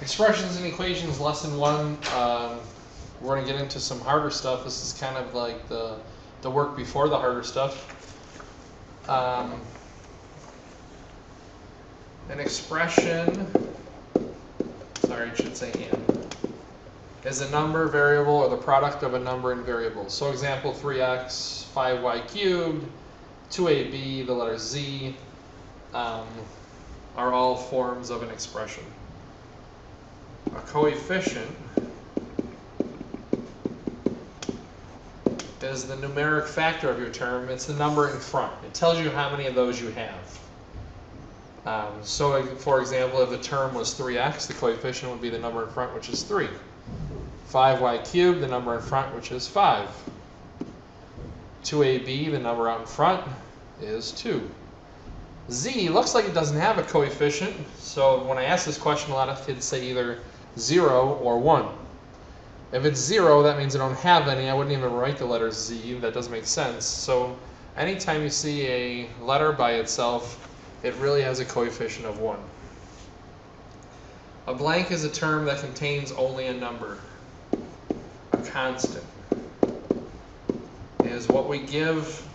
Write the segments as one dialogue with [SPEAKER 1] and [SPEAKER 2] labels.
[SPEAKER 1] Expressions and equations, lesson 1. We're going to get into some harder stuff. This is kind of like the work before the harder stuff. An expression, sorry, I should say and, is a number, variable, or the product of a number and variables. So example, 3x, 5y cubed, 2ab, the letter z, are all forms of an expression. A coefficient is the numeric factor of your term. It's the number in front. It tells you how many of those you have. So for example, if the term was 3x, the coefficient would be the number in front, which is 3. 5y cubed, the number in front, which is 5. 2ab, the number out in front, is 2. Z looks like it doesn't have a coefficient, so when I ask this question, a lot of kids say either 0 or 1. If it's 0, that means I don't have any. I wouldn't even write the letter Z. That doesn't make sense. So anytime you see a letter by itself, it really has a coefficient of 1. A blank is a term that contains only a number. A constant is what we give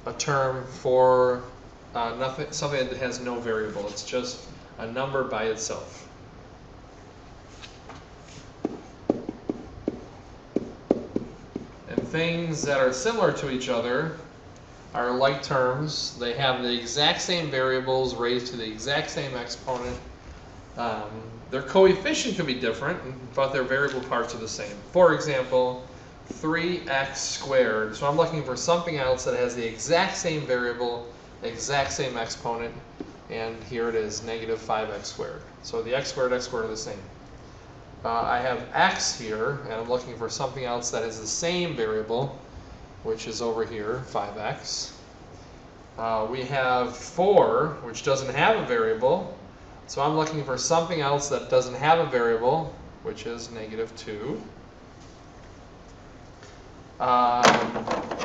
[SPEAKER 1] a term for something that has no variable. It's just a number by itself. And things that are similar to each other are like terms. They have the exact same variables raised to the exact same exponent. Their coefficient could be different, but their variable parts are the same. For example, 3x squared. So I'm looking for something else that has the exact same variable, exact same exponent, and here it is, negative 5x squared. So the x squared are the same. I have x here, and I'm looking for something else that has the same variable, which is over here, 5x. We have 4, which doesn't have a variable, so I'm looking for something else that doesn't have a variable, which is negative 2.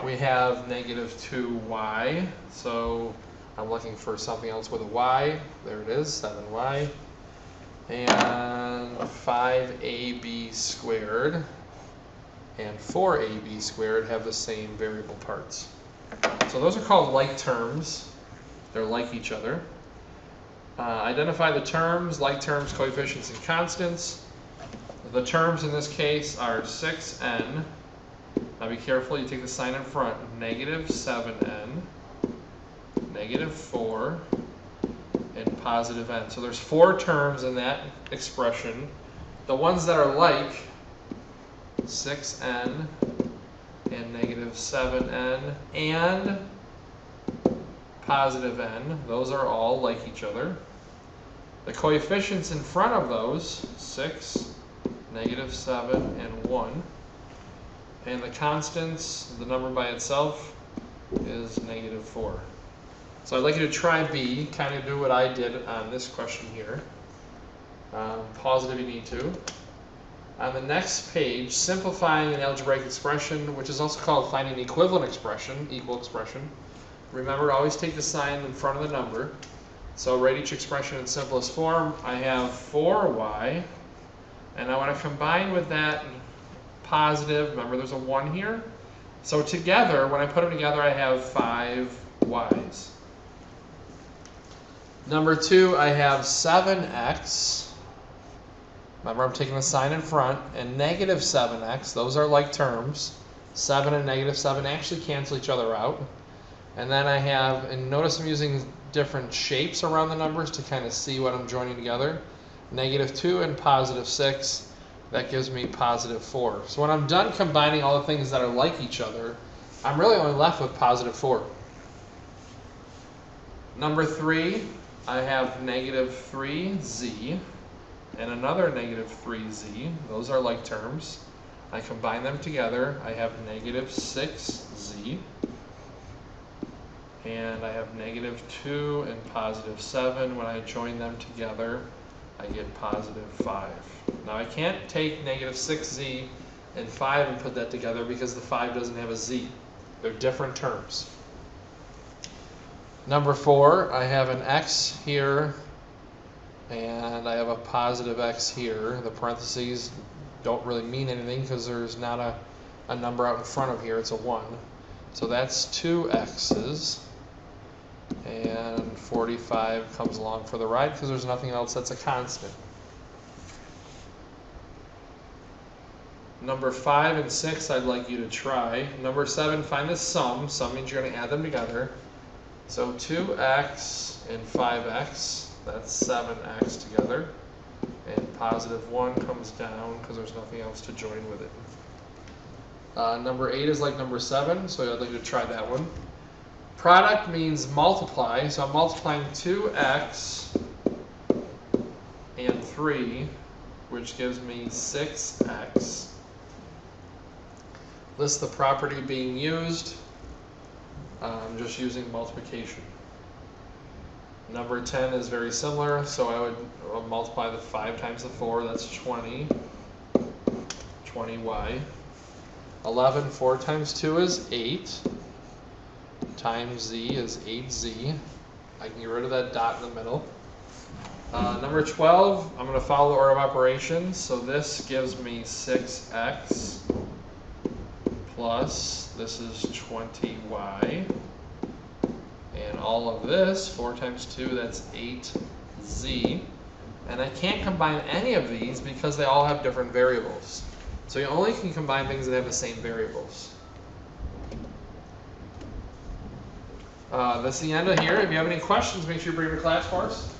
[SPEAKER 1] We have negative 2y, so I'm looking for something else with a y. There it is, 7y. And 5ab squared and 4ab squared have the same variable parts. So those are called like terms. They're like each other. Identify the terms, like terms, coefficients, and constants. The terms in this case are 6n. Now be careful, you take the sign in front. Negative 7n, negative 4, and positive n. So there's 4 terms in that expression. The ones that are like 6n and negative 7n and positive n, those are all like each other. The coefficients in front of those, 6, negative 7, and 1. And the constants, the number by itself, is negative 4. So I'd like you to try B, kind of do what I did on this question here. Pause it if you need to. On the next page, simplifying an algebraic expression, which is also called finding an equivalent expression, equal expression. Remember, always take the sign in front of the number. So write each expression in simplest form. I have 4y, and I want to combine with that positive. Remember, there's a 1 here. So together, when I put them together, I have 5y's. Number 2, I have 7x. Remember, I'm taking the sign in front, and negative 7x. Those are like terms. 7 and negative 7 actually cancel each other out. And then I have, and notice I'm using different shapes around the numbers to kind of see what I'm joining together. Negative 2 and positive 6. That gives me positive 4. So when I'm done combining all the things that are like each other, I'm really only left with positive 4. Number 3, I have negative 3z and another negative 3z. Those are like terms. I combine them together. I have negative 6z. And I have negative 2 and positive 7. When I join them together, I get positive 5. Now I can't take negative 6z and 5 and put that together because the 5 doesn't have a z. They're different terms. Number 4, I have an x here and I have a positive x here. The parentheses don't really mean anything because there's not a number out in front of here, it's a 1. So that's 2 x's, and 45 comes along for the ride because there's nothing else that's a constant. Number 5 and 6 I'd like you to try. Number 7, find the sum. Sum means you're going to add them together. So 2x and 5x, that's 7x together. And positive 1 comes down because there's nothing else to join with it. Number 8 is like number 7, so I'd like you to try that one. Product means multiply, so I'm multiplying 2x and 3, which gives me 6x. List the property being used. I'm just using multiplication. Number 10 is very similar, so I would multiply the 5 times the 4, that's 20. 20y. 11, 4 times 2 is 8. Times z is 8z. I can get rid of that dot in the middle. Number 12, I'm going to follow the order of operations. So this gives me 6x plus, this is 20y. And all of this, 4 times 2, that's 8z. And I can't combine any of these because they all have different variables. So you only can combine things that have the same variables. That's the end of here. If you have any questions, make sure you bring your class for us.